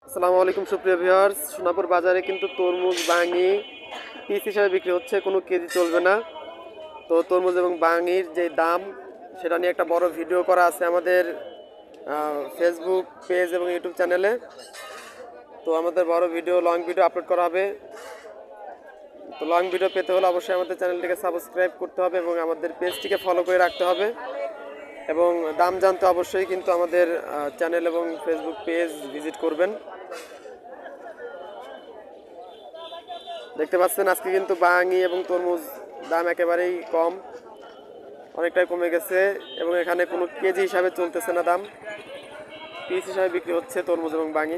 আসসালামু আলাইকুম সুপ্রিয় ভিউয়ার্স, সোনাপুর বাজারে কিন্তু তরমুজ বাঙি পিস হিসাবে বিক্রি হচ্ছে, কোনো কেজি চলবে না। তো তরমুজ এবং বাঙির যে দাম সেটা নিয়ে একটা বড় ভিডিও করা আছে আমাদের ফেসবুক পেজ এবং ইউটিউব চ্যানেলে। তো আমাদের বড় ভিডিও লং ভিডিও আপলোড করা হবে। তো লং ভিডিও পেতে হলে অবশ্যই আমাদের চ্যানেলটিকে সাবস্ক্রাইব করতে হবে এবং আমাদের পেজটিকে ফলো করে রাখতে হবে। এবং দাম জানতে অবশ্যই কিন্তু আমাদের চ্যানেল এবং ফেসবুক পেজ ভিজিট করবেন। দেখতে পাচ্ছেন আজকে কিন্তু বাঙি এবং তরমুজ দাম একেবারেই কম, অনেকটাই কমে গেছে এবং এখানে কোনো কেজি হিসাবে চলতেছে না, দাম পিস হিসাবে বিক্রি হচ্ছে তরমুজ এবং বাঙি।